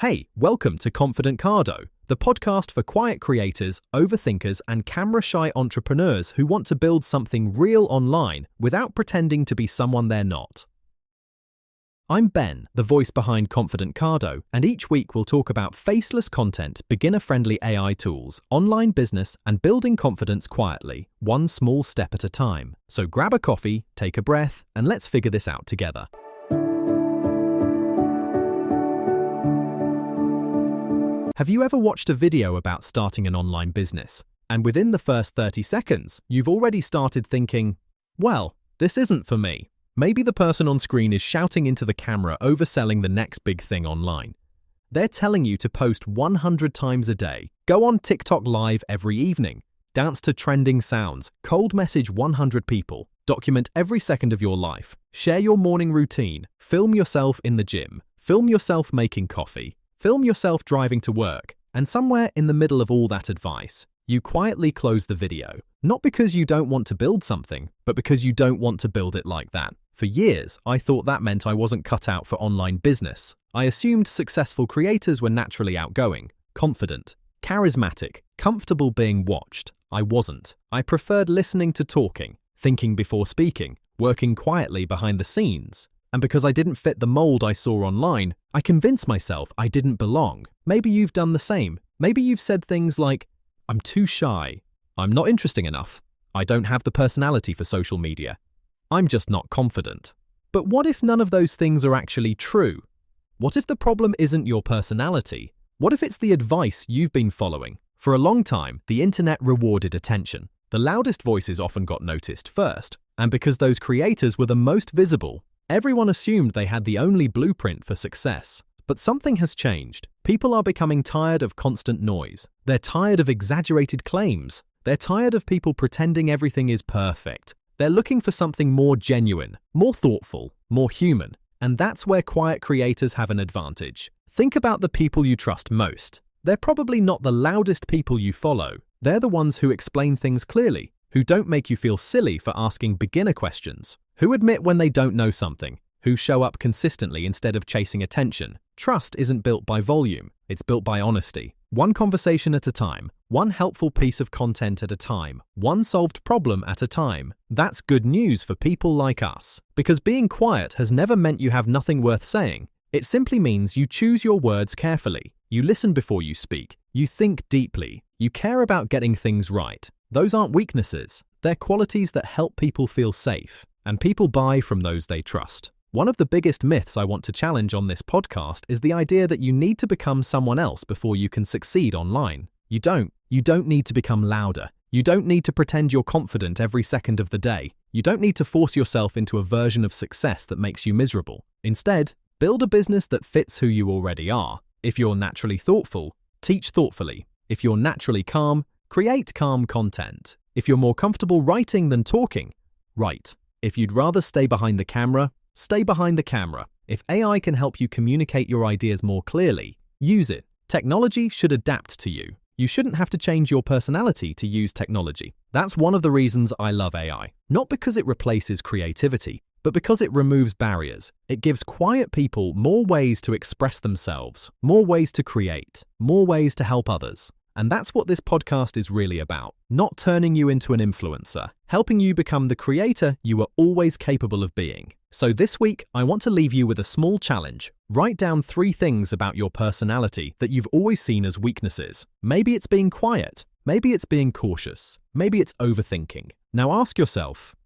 Hey, welcome to Confidentkado, the podcast for quiet creators, overthinkers, and camera-shy entrepreneurs who want to build something real online without pretending to be someone they're not. I'm Ben, the voice behind Confidentkado, and each week we'll talk about faceless content, beginner-friendly AI tools, online business, and building confidence quietly, one small step at a time. So grab a coffee, take a breath, and let's figure this out together. Have you ever watched a video about starting an online business, and within the first 30 seconds, you've already started thinking, well, this isn't for me. Maybe the person on screen is shouting into the camera overselling the next big thing online. They're telling you to post 100 times a day, go on TikTok live every evening, dance to trending sounds, cold message 100 people, document every second of your life, share your morning routine, film yourself in the gym, film yourself making coffee, film yourself driving to work, and somewhere in the middle of all that advice, you quietly close the video, not because you don't want to build something, but because you don't want to build it like that. For years, I thought that meant I wasn't cut out for online business. I assumed successful creators were naturally outgoing, confident, charismatic, comfortable being watched. I wasn't. I preferred listening to talking, thinking before speaking, working quietly behind the scenes. And because I didn't fit the mold I saw online, I convinced myself I didn't belong. Maybe you've done the same. Maybe you've said things like, I'm too shy, I'm not interesting enough, I don't have the personality for social media, I'm just not confident. But what if none of those things are actually true? What if the problem isn't your personality? What if it's the advice you've been following? For a long time, the internet rewarded attention. The loudest voices often got noticed first, and because those creators were the most visible, everyone assumed they had the only blueprint for success. But something has changed. People are becoming tired of constant noise. They're tired of exaggerated claims. They're tired of people pretending everything is perfect. They're looking for something more genuine, more thoughtful, more human. And that's where quiet creators have an advantage. Think about the people you trust most. They're probably not the loudest people you follow. They're the ones who explain things clearly, who don't make you feel silly for asking beginner questions, who admit when they don't know something, who show up consistently instead of chasing attention. Trust isn't built by volume, it's built by honesty. One conversation at a time, one helpful piece of content at a time, one solved problem at a time. That's good news for people like us. Because being quiet has never meant you have nothing worth saying. It simply means you choose your words carefully. You listen before you speak. You think deeply. You care about getting things right. Those aren't weaknesses. They're qualities that help people feel safe. And people buy from those they trust. One of the biggest myths I want to challenge on this podcast is the idea that you need to become someone else before you can succeed online. You don't. You don't need to become louder. You don't need to pretend you're confident every second of the day. You don't need to force yourself into a version of success that makes you miserable. Instead, build a business that fits who you already are. If you're naturally thoughtful, teach thoughtfully. If you're naturally calm, create calm content. If you're more comfortable writing than talking, write. If you'd rather stay behind the camera, stay behind the camera. If AI can help you communicate your ideas more clearly, use it. Technology should adapt to you. You shouldn't have to change your personality to use technology. That's one of the reasons I love AI. Not because it replaces creativity, but because it removes barriers. It gives quiet people more ways to express themselves, more ways to create, more ways to help others. And that's what this podcast is really about. Not turning you into an influencer, helping you become the creator you were always capable of being. So this week, I want to leave you with a small challenge. Write down 3 things about your personality that you've always seen as weaknesses. Maybe it's being quiet. Maybe it's being cautious. Maybe it's overthinking. Now ask yourself,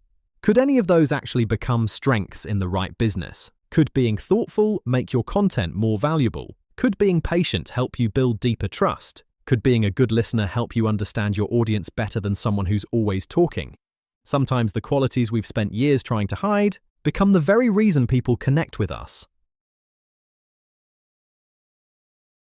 could any of those actually become strengths in the right business? Could being thoughtful make your content more valuable? Could being patient help you build deeper trust? Could being a good listener help you understand your audience better than someone who's always talking? Sometimes the qualities we've spent years trying to hide become the very reason people connect with us.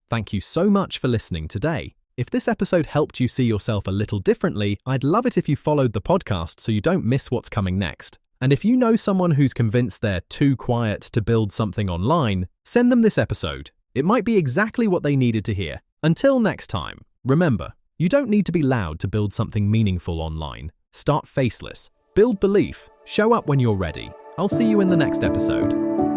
Thank you so much for listening today. If this episode helped you see yourself a little differently, I'd love it if you followed the podcast so you don't miss what's coming next. And if you know someone who's convinced they're too quiet to build something online, send them this episode. It might be exactly what they needed to hear. Until next time, remember, you don't need to be loud to build something meaningful online. Start faceless, build belief, show up when you're ready. I'll see you in the next episode.